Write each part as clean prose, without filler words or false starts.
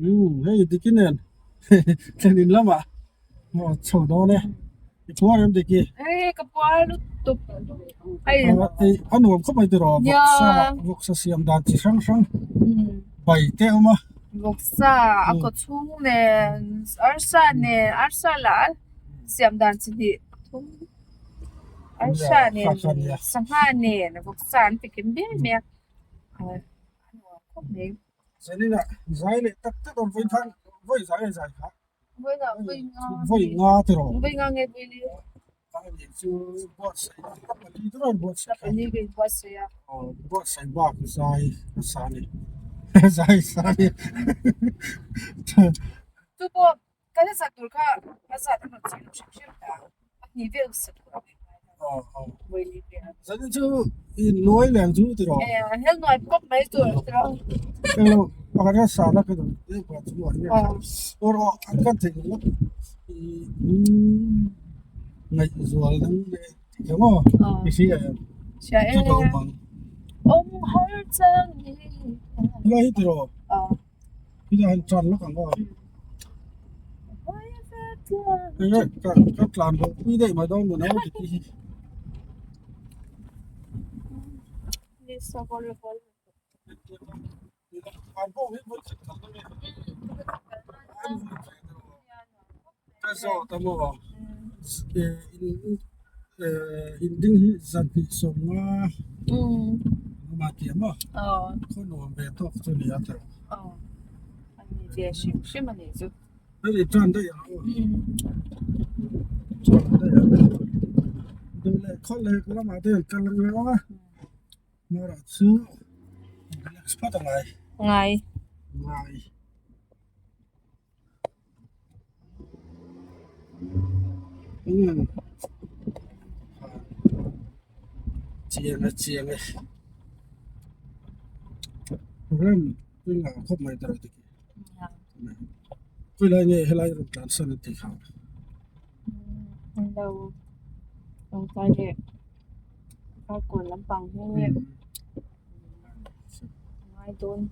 hey Diki nen tenin lama mo chodo ne ithua ram Diki kapal tup ay anu ko mai dero voksa siam dan chi sang sang bai te oma voksa ako chung ne arsa la siam dan chi di thum arsa ne sangha ne voksa an pikim be me anu ko me sanina zai le tak tak on voi than voi zai kha voi nga tero voi nga nge voi li ani chu bot sai ni tro bot sai ni ge bot sai ya bot sai ba sai sani sai tu po kada sa turka asa ta chi shim ta ni ve usat voi li be sanina chu in noi lang chu tero hel noi pop mai tu tero pero para sala que de cuatro años oro akan te lo ngai zual nang le kamo isi ya cha to bang har chang ni lo hitro ida han chan lo kan ba ka plan bo pi dei ma dong na o ti ni sa bol Vanbawng ni bol chak na me so tamo in ding hi zan pi som nga ma ti ma ko no be to chu ni ata ani je shim ani zu ai tran da ya tran da ya do le ko le ko ma de kan le ma ma ra chu relax pa ta ngai chiang program tôi là không mấy đời thì tôi lại nghe lại rồi tan san thì khao đâu đâu tay để các quần lắm bằng như ngay tôn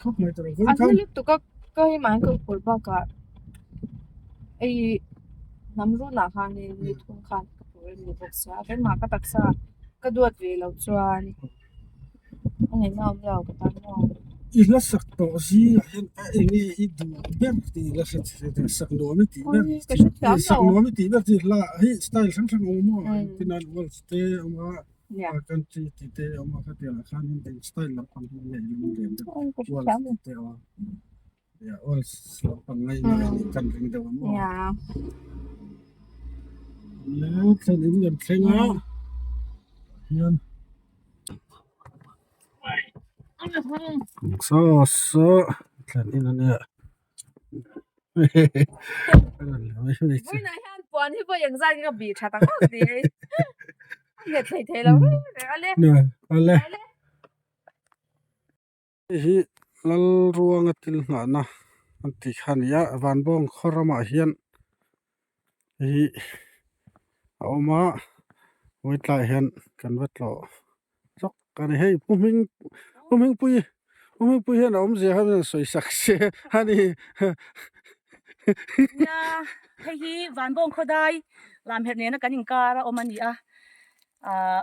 không mấy đời anh clip tụi có hi mang cái quần bao cả ai nắm rút là hàng này như thùng khăn cái như bọc sa cái mà cái tắc sa cái đuôi về lâu chuan anh ấy nào cái tao nào ila sak to si hen a enge I du ber ti la sak no mi ti ber sak no mi ti ber ti la hi style sang sang mo tinan wal ste ma kan ti te ma ka te la khan in style la pang le wal te wa ya wal la pang ngai kan ring de mo ya le chen in gan thenga hian so tlan in ane vui này han buồn thì bây giờ ra cái bị chặt tao gì nghe thấy thấy đâu ale hi lal ruang atil nga na anti khania Vanbawng khorama hian hi oma waitlai hian kan watlo chok kan hei puming pui hian om je han soi sakse hani ya hei Vanbawng khodai lam het ne na kan inkara omani a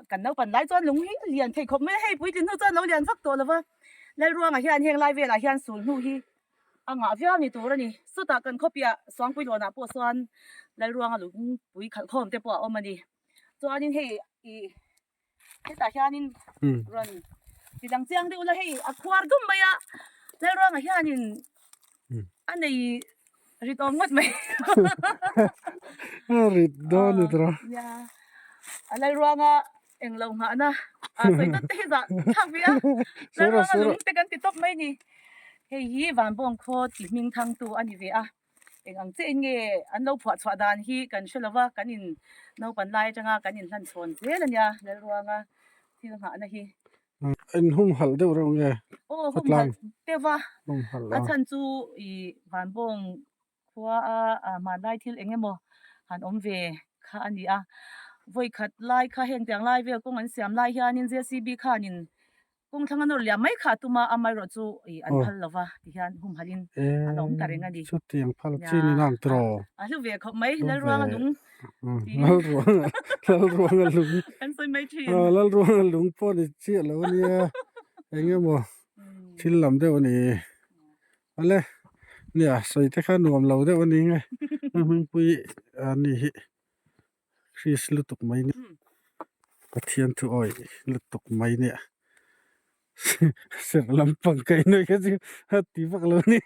kan no pan lai chon lung hi lian thei khop me hei pui tin no chon no lian vak to lawa lai ruang a hian heng lai vela hian sul nu hi anga vial ni tur ani suta kan khopia song pui lona po swan lai ruang a lung pui khal khom te po omani chuanin hei ta hianin ron ti dang chiang de ula hei a khwar gum maya lai ruang a hianin anei ritom ngot mai rit don tra ya alai ruanga englo nga na soi tot te za thakbia lai ruanga lung te kan ti top mai ni hei hi Vanbawng kho ti ming thang tu ani ve a engang che nge an lo phwa chwa dan hi kan shelawa kan in no pan lai changa kan in hlan chon che la nya lai ruanga thil nga na hi en hum hal de ro nge hum hal te wa hum hal a chan chu I Vanbawng khwa a ma lai thil engemaw han om ve kha ani a voi khat lai kha heng tiang lai ve kong an siam lai hianin JCB khanin kung thang ano liam mai kha tuma amai ro chu I an phal lova ti hian hum halin alom tarenga ni chút tiền phal chi ni nam tro a lu ve khop mai lal ruang lung lal ruang lung kan soi mai thin lal ruang lung po ni chi lo nia enge mo thil lam de ni ale nia soi te kha nuam lo de ni nge mình pui ani hi Chris lutuk mai ni pathian thu oi lutuk mai ni ser lampang kai noi ka ji hati bak lo ni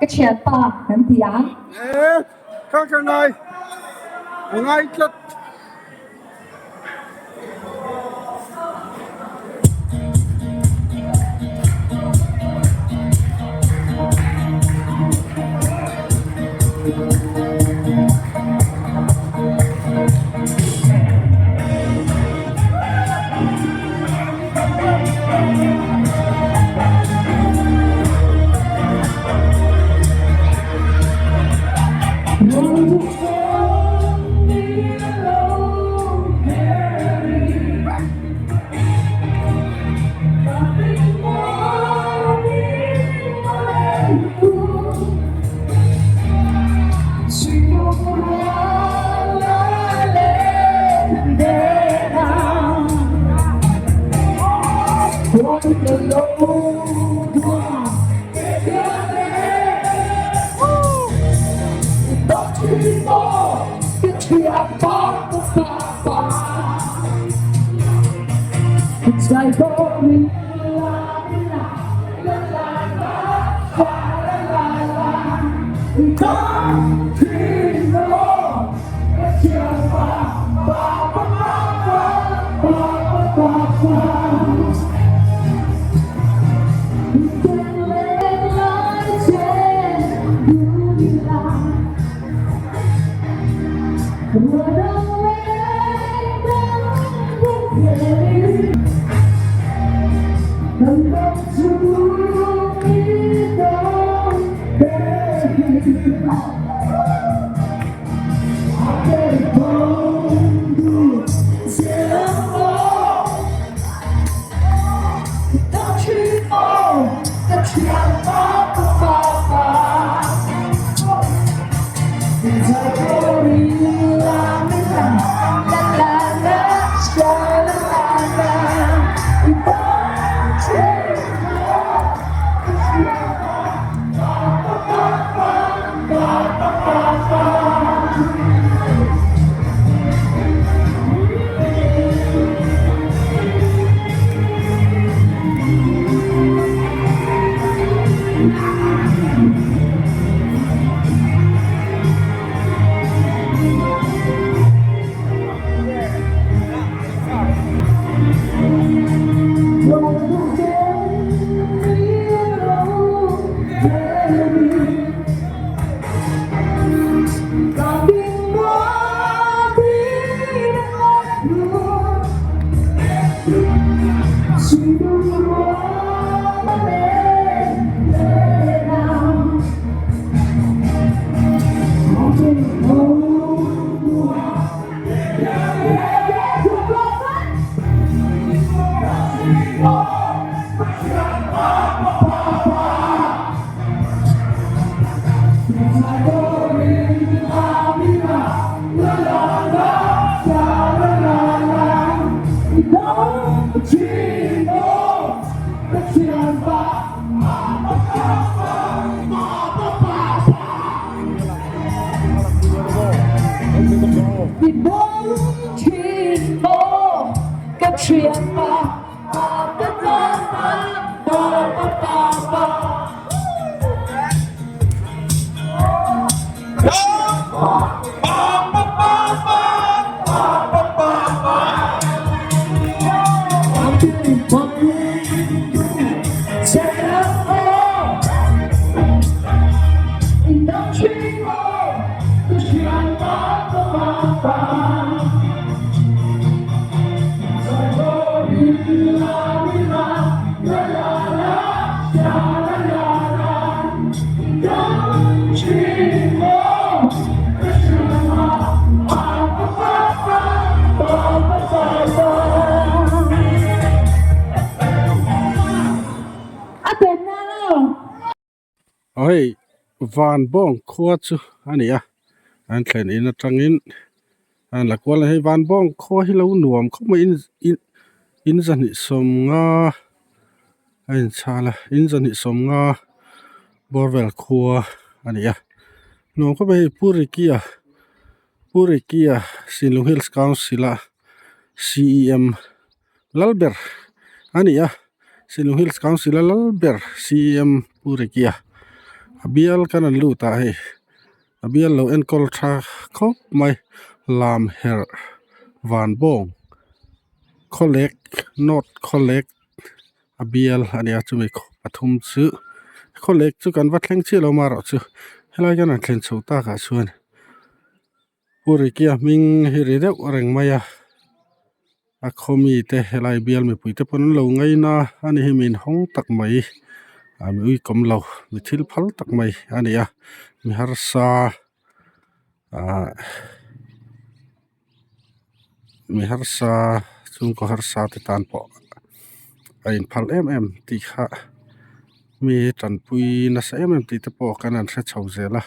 cái chuyện ta hem tiếng các cái này ngay chất เฮ้ยวานบ้องขวดซูอันนี้อ่ะอันแค่นี้นะจังอินอันหลักว่าให้วานบ้องขวดให้เราหน่วมเขาไม่อินจันนิสมงาอันชาละอินจันนิสมงาบอร์เวลขวดอันนี้อ่ะหน่วมเขาไปปูริกียสินลุงฮิลส์คาวซิล่า CEM ลัลเบอร์อันนี้อ่ะสินลุงฮิลส์คาวซิล่าลัลเบอร์ CEM ปูริกียabial kanan lu ta he abial lo en kol tha khop mai lam her Vanbawng collect not collect abial ania chu mai pathum chu collect chu kan va thleng chi lo ma ro chu helai kan an thlen chho ta ka chuan puri kia ming hi ri deuh reng maya a khomi te helai bial mi pui te pon lo ngai na ani hi min hong tak mai mi ui kom lo mi thil phal tak mai ania mi har sa chung ko har sa te tan po ain phal ti kha mi tan pui na sa ti te po kanan se chho zela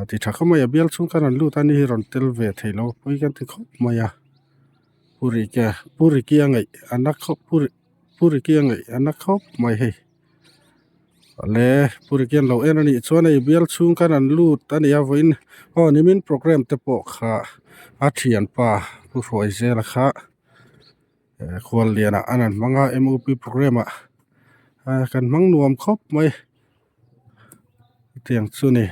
ti tha khama ya bial chung kanan lu tani hi Rungdil ve theilo pui kan ti khop maya puri kia ngai anak khop puri kia ngai anak khop mai hei le puri kian lo en ani chuan ei bial chung kan an lut ani a voin nimin program te po kha a thian pa pu roi zela kha khwal liana anan manga MUP program a kan mang nuam khop mai tiang chu ni